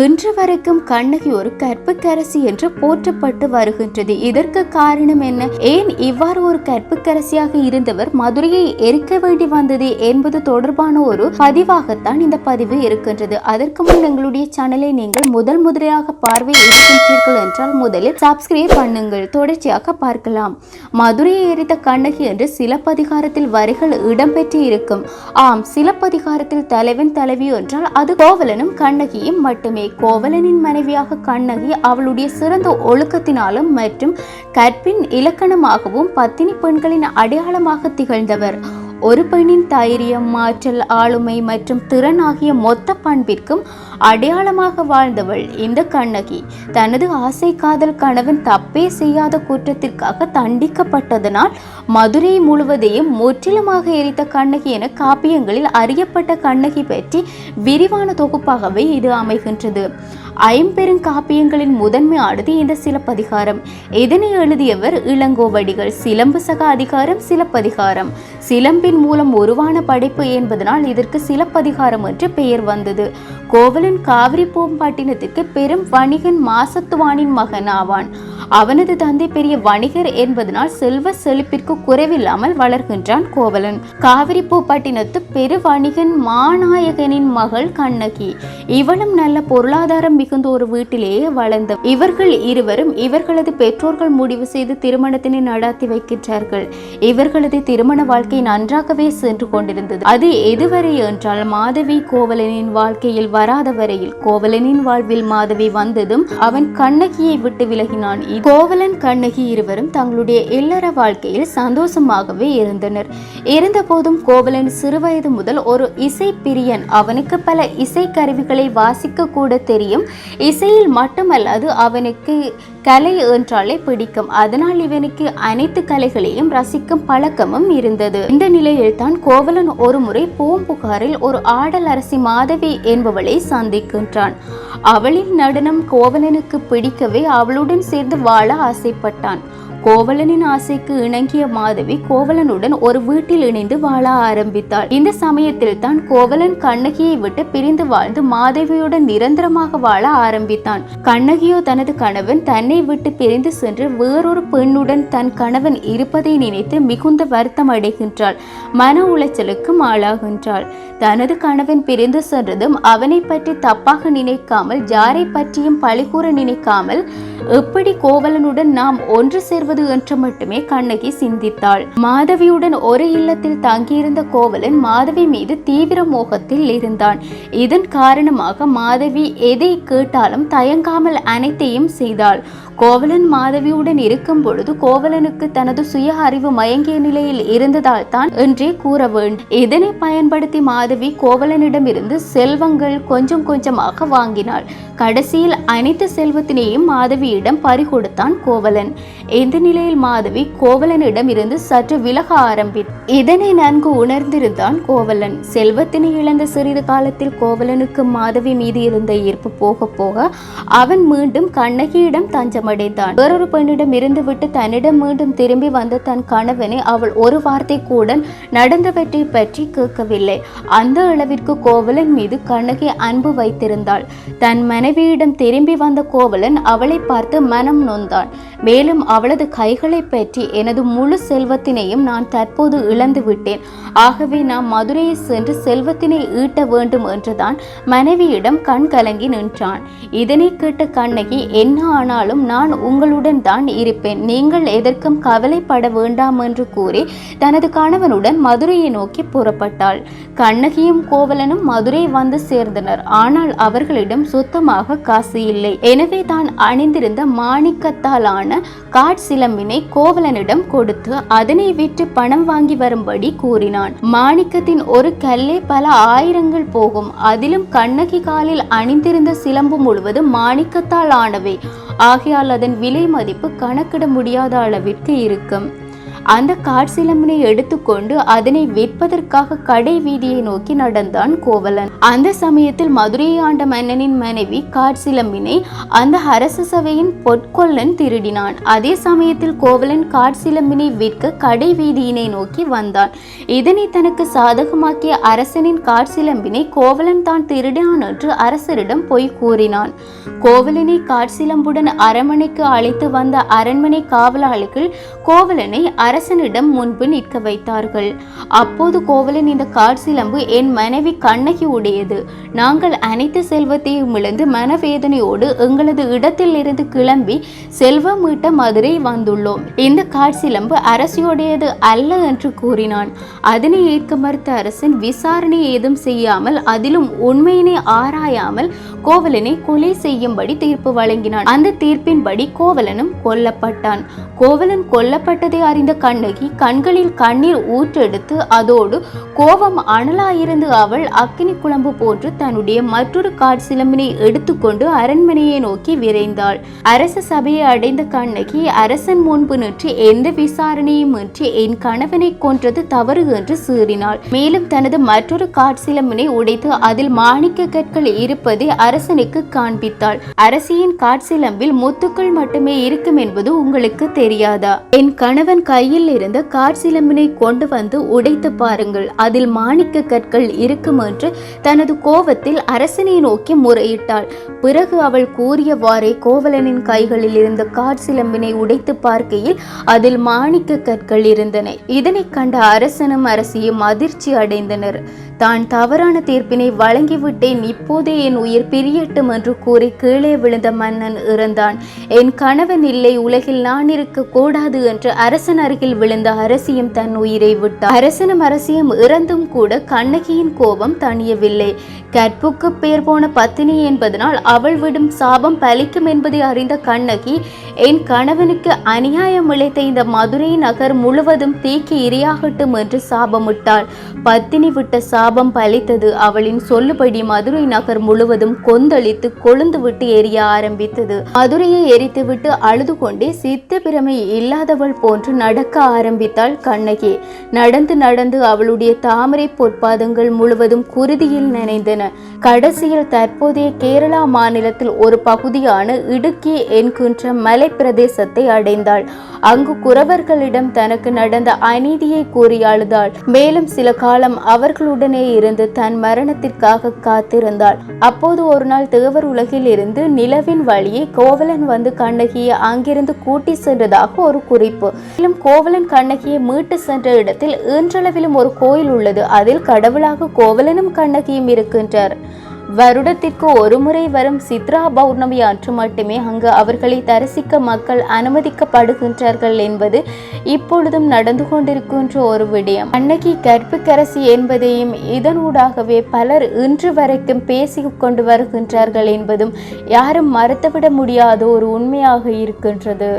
இன்று வரைக்கும் கண்ணகி ஒரு கற்புக்கரசி என்று போற்றப்பட்டு வருகின்றது. இதற்கு காரணம் என்ன? ஏன் இவ்வாறு ஒரு கற்புக்கரசியாக இருந்தவர் மதுரையை எரிக்க வேண்டி வந்தது என்பது தொடர்பான ஒரு பதிவாகத்தான் இந்த பதிவு இருக்கின்றது. அதற்கு முன் எங்களுடைய சேனலை நீங்கள் முதலியாக பார்வையிடுகின்றீர்கள் என்றால் முதலில் சப்ஸ்கிரைப் பண்ணுங்கள், தொடர்ச்சியாக பார்க்கலாம். மதுரையை எரித்த கண்ணகி என்று சிலப்பதிகாரத்தில் வரிகள் இடம்பெற்று இருக்கும். ஆம், சிலப்பதிகாரத்தில் தலைவன் தலைவி என்றால் அது கோவலனும் கண்ணகியும் மட்டுமே. கோவலனின் மனைவியாக கண்ணகி அவளுடைய சிறந்த ஒழுக்கத்தினாலும் மற்றும் கற்பின் இலக்கணமாகவும் பத்தினி பெண்களின் அடையாளமாக திகழ்ந்தவர். ஒரு பெண்ணின் தைரியம், மாற்றல், ஆளுமை மற்றும் திறன் ஆகிய மொத்த பண்பிற்கும் அடையாளமாக வாழ்ந்தவள் இந்த கண்ணகி. தனது ஆசை காதல் கணவன் தப்பே செய்யாத குற்றத்திற்காக தண்டிக்கப்பட்டதனால் மதுரை முழுவதையும் முற்றிலுமாக எரித்த கண்ணகி என காப்பியங்களில் அறியப்பட்ட கண்ணகி பற்றி விரிவான தொகுப்பாகவே இது அமைகின்றது. ஐம்பெருங்காப்பியங்களின் முதன்மையானது இந்த சிலப்பதிகாரம். இதனை எழுதியவர் இளங்கோவடிகள். சிலம்பு சக அதிகாரம் சிலப்பதிகாரம். சிலம்பின் மூலம் உருவான படைப்பு என்பதனால் இதற்கு சிலப்பதிகாரம் என்று பெயர் வந்தது. கோவலன் காவிரி பூம்பட்டினத்திற்கு பெரும் வணிகன் மாசத்துவானின் மகன் ஆவான். அவனது தந்தை பெரிய வணிகர் என்பதனால் செல்வ செழிப்பிற்கு குறைவில்லாமல் வளர்கின்றான் கோவலன். காவிரி பூப்பட்டினத்து பெரு வணிகன் மாநாயகனின் மகள் கண்ணகி. இவளும் நல்ல பொருளாதாரம் மிகுந்த ஒரு வீட்டிலேயே வளர்ந்த இவர்கள் இருவரும் இவர்களது பெற்றோர்கள் முடிவு செய்து திருமணத்தினை நடாத்தி வைக்கின்றார்கள். இவர்களது திருமண வாழ்க்கை நன்றாகவே சென்று கொண்டிருந்தது. அது எதுவரை என்றால் மாதவி கோவலனின் வாழ்க்கையில் வராத வரையில். கோவலனின் வாழ்வில் மாதவி வந்ததும் அவன் கண்ணகியை விட்டு விலகினான். கோவலன் கண்ணகி இருவரும் தங்களுடைய இல்லற வாழ்க்கையில் சந்தோஷமாகவே இருந்தனர். இருந்த போதும் கோவலன் சிறுவயது முதல் ஒரு இசை பிரியன். அவனுக்கு பல இசை கருவிகளை வாசிக்க கூட தெரியும். இசையில் மட்டுமல்லாது அவனுக்கு கலை என்றாலே பிடிக்கும். அதனால் இவனுக்கு அனைத்து கலைகளையும் ரசிக்கும் பழக்கமும் இருந்தது. இந்த நிலையில் தான் கோவலன் ஒரு முறை பூம்புகாரில் ஒரு ஆடல் அரசி மாதவி என்பவளை சந்திக்கின்றான். அவளின் நடனம் கோவலனுக்கு பிடிக்கவே அவளுடன் சேர்ந்து வாழ ஆசைப்பட்டான். கோவலனின் ஆசைக்கு இணங்கிய மாதவி கோவலனுடன் ஒரு வீட்டில் இணைந்து வாழ ஆரம்பித்தாள். இந்த சமயத்தில் தான் கோவலன் கண்ணகியை விட்டு பிரிந்து வாழ்ந்து மாதவியுடன் நிரந்தரமாக வாழ ஆரம்பித்தான். கண்ணகியோ தனது கணவன் தன்னை விட்டு பிரிந்து சென்று வேறொரு பெண்ணுடன் தன் கணவன் இருப்பதை நினைத்து மிகுந்த வருத்தம் அடைகின்றாள். மன உளைச்சலுக்கும் ஆளாகின்றாள். தனது கணவன் பிரிந்து சென்றதும் அவனை பற்றி தப்பாக நினைக்காமல், யாரை பற்றியும் பழிகூற நினைக்காமல் எப்படி கோவலனுடன் நாம் ஒன்று சேர்வது என்று மட்டுமே கண்ணகி சிந்தித்தாள். மாதவியுடன் ஒரு இல்லத்தில் தங்கியிருந்த கோவலன் மாதவி மீது தீவிர மோகத்தில் இருந்தான். இதன் காரணமாக மாதவி எதை கேட்டாலும் தயங்காமல் அனைத்தையும் செய்தாள். கோவலன் மாதவியுடன் இருக்கும் பொழுது கோவலனுக்கு தனது சுய அறிவு மயங்கிய நிலையில் இருந்ததால் தான் என்றே கூற வேண்டும். இதனை பயன்படுத்தி மாதவி கோவலனிடமிருந்து செல்வங்கள் கொஞ்சம் கொஞ்சமாக வாங்கினாள். கடைசியில் அனைத்து செல்வத்தினையும் மாதவியிடம் பறிகொடுத்தான் கோவலன். இந்த நிலையில் மாதவி கோவலனிடம் இருந்து சற்று விலக ஆரம்பித்தார். இதனை நன்கு உணர்ந்திருந்தான் கோவலன். செல்வத்தினை இழந்த சிறிது காலத்தில் கோவலனுக்கு மாதவி மீது இருந்த ஈர்ப்பு போக போக அவன் மீண்டும் கண்ணகியிடம் தஞ்சமடைந்தான். வேறொரு பெண்ணிடம் இருந்து விட்டு தன்னிடம் மீண்டும் திரும்பி வந்த தன் கணவனை அவள் ஒரு வார்த்தை கூட நடந்தவற்றை பற்றி கேட்கவில்லை. அந்த அளவிற்கு கோவலன் மீது கண்ணகி அன்பு வைத்திருந்தாள். தன் மனைவியிடம் திரும்பி வந்த கோவலன் அவளை பார்த்து மனம் நொந்தான். மேலும் அவளது கைகளை பற்றி, எனது முழு செல்வத்தினையும் நான் தற்போது இழந்து விட்டேன். ஆகவே நான் மதுரையை சென்று செல்வத்தினை ஈட்ட வேண்டும் என்றுதான் மனைவியிடம் கண் கலங்கி நின்றான். இதனை கேட்ட கண்ணகி, என்ன ஆனாலும் நான் உங்களுடன் தான் இருப்பேன், நீங்கள் எதற்கும் கவலைப்பட வேண்டாம் என்று கூறி தனது கணவனுடன் மதுரையை நோக்கி புறப்பட்டாள். கண்ணகியும் கோவலனும் மதுரை வந்து சேர்ந்தனர். ஆனால் அவர்களிடம் சுத்தமாக காசு இல்லை. எனவே தான் அணிந்திருந்த மாணிக்கத்தாலான காட்சிலம்பினை கோவலனிடம் கொடுத்து அதனை விற்று பணம் வாங்கி வரும்படி கூறினான். மாணிக்கத்தின் ஒரு கல்லே பல ஆயிரங்கள் போகும். அதிலும் கண்ணகி காலில் அணிந்திருந்த சிலம்பு முழுவதும் மாணிக்கத்தால் ஆனவை. ஆகையால் அதன் விலை மதிப்பு கணக்கிட முடியாத அளவிற்கு இருக்கும். அந்த காட்சிலம்பினை எடுத்துக்கொண்டு அதனை விற்பதற்காக கடை வீதியை நோக்கி நடந்தான் கோவலன். அந்த சமயத்தில் மதுரையை ஆண்ட மன்னனின் மனைவி காட்சிலம்பினை அந்த அரச சபையின் பொற்கொள்ளன் திருடினான். அதே சமயத்தில் கோவலன் காட்சிலம்பினை விற்க கடை வீதியினை நோக்கி வந்தான். இதனை தனக்கு சாதகமாக்கிய அரசனின் காட்சிலம்பினை கோவலன் தான் திருடினான் என்று அரசரிடம் போய் கூறினான். கோவலனை காட்சிலம்புடன் அரண்மனைக்கு அழைத்து வந்த அரண்மனை காவலாளிகள் கோவலனை அரசனிடம் முன்பு நிற்க வைத்தார்கள். அப்போது கோவலன், இந்த காட்சிலம்பு என் மனைவி கண்ணகி உடையது. நாங்கள் அனைத்து செல்வத்தையும் இழந்து மனவேதனையோடு எங்களது இடத்தில் இருந்து கிளம்பி செல்வம் மீட்ட மதுரை வந்துள்ளோம். இந்த காட்சிலம்பு அரசியுடையது அல்ல என்று கூறினான். அதனை ஏற்க மறுத்த அரசன் விசாரணை ஏதும் செய்யாமல் அதிலும் உண்மையினை ஆராயாமல் கோவலனை கொலை செய்யும்படி தீர்ப்பு வழங்கினான். அந்த தீர்ப்பின்படி கோவலனும் கொல்லப்பட்டான். கோவலன் கொல்லப்பட்டதை அறிந்த கண்ணகி கண்களில் கண்ணீர் ஊற்றெடுத்து அதோடு கோபம் அனலாயிருந்து அவள் அக்கினி குழம்பு போன்று தன்னுடைய மற்றொரு காட்சிலம்பினை எடுத்துக்கொண்டு அரண்மனையை நோக்கி விரைந்தாள். அரச சபையை அடைந்த கண்ணகி அரசன் முன்பு நின்று எந்த விசாரணையும் இன்றி என் கணவனை கொன்றது தவறு என்று சீறினாள். மேலும் தனது மற்றொரு காட்சிலம்பினை உடைத்து அதில் மாணிக்க கற்கள் இருப்பதை அரசனுக்கு காண்பித்தாள். அரசியின் காட்சிலம்பில் முத்துக்கள் மட்டுமே இருக்கும் என்பது உங்களுக்கு தெரியாதா? என் கணவன் கையில் இருந்த காட்சிலம்பினை கொண்டு வந்து உடைத்து பாருங்கள், அதில் மாணிக்க கற்கள் இருக்கும் என்று தனது கோபத்தில் அரசனை நோக்கி முறையிட்டாள். பிறகு அவள் கூறியவாறே கோவலனின் கைகளில் இருந்த காட்சிலம்பினை உடைத்து பார்க்கையில் அதில் மாணிக்க கற்கள் இருந்தன. இதனை கண்ட அரசனும் அரசியும் அதிர்ச்சி அடைந்தனர். தான் தவறான தீர்ப்பினை வழங்கிவிட்டேன், இப்போதே என் உயிர் பிரியட்டும் என்று கூறி கீழே விழுந்த மன்னன் இறந்தான். என் கணவன் இல்லை, உலகில் நான் இருக்க கூடாது என்று அரசன் அருகில் விழுந்த அரசியும் தன் உயிரை விட்டார். அரசனும் அரசியும் இறந்தும் கூட கண்ணகியின் கோபம் தணியவில்லை. கற்புக்கு பேர் போன பத்தினி என்பதனால் அவள் விடும் சாபம் பலிக்கும் என்பதை அறிந்த கண்ணகி, என் கணவனுக்கு அநியாயம் இழைத்த இந்த மதுரை நகர் முழுவதும் தீக்கு இரையாகட்டும் என்று சாபமிட்டாள். பத்தினி விட்ட சாபம் பலித்தது. அவளின் சொல்லுபடி மதுரை நகர் முழுவதும் கொந்தளித்து கொழுந்து விட்டு எரிய ஆரம்பித்தது. மதுரையை எரித்துவிட்டு அழுது கொண்டே சித்த பிரமை இல்லாதவள் போன்று நடக்க ஆரம்பித்தாள் கண்ணகி. நடந்து நடந்து அவளுடைய தாமரை பொற்பாதங்கள் முழுவதும் குருதியில் நனைந்தன. கடைசியில் தற்போதைய கேரளா மாநிலத்தில் ஒரு பகுதியான இடுக்கி என்கின்ற மலை பிரதேசத்தை அடைந்தாள். அங்கு குறவர்களிடம் தனக்கு நடந்த அநீதியை கூறி அழுதாள். மேலும் சில காலம் அவர்களுடனே இருந்து தன் மரணத்திற்காக காத்திருந்தாள். அப்போது ஒரு நாள் தேவர் உலகில் இருந்து நிலவின் வழியே கோவலன் வந்து கண்ணகியை அங்கிருந்து கூட்டி சென்றதாக ஒரு குறிப்பு. மேலும் கோவலன் கண்ணகியை மீட்டு சென்ற இடத்தில் இன்றளவிலும் ஒரு கோயில் உள்ளது. அதில் கடவுளாக கோவலனும் கண்ணகியும் இருக்கின்றார். வருடத்திற்கு ஒரு முறை வரும் சித்ரா பௌர்ணமி அன்று மட்டுமே அங்கு அவர்களை தரிசிக்க மக்கள் அனுமதிக்கப்படுகின்றார்கள் என்பது இப்பொழுதும் நடந்து கொண்டிருக்கின்ற ஒரு விடயம். கண்ணகி கற்புக்கரசி என்பதையும் இதனூடாகவே பலர் இன்று வரைக்கும் பேசிக் கொண்டு வருகின்றார்கள் என்பதும் யாரும் மறுத்துவிட முடியாத ஒரு உண்மையாக இருக்கின்றது.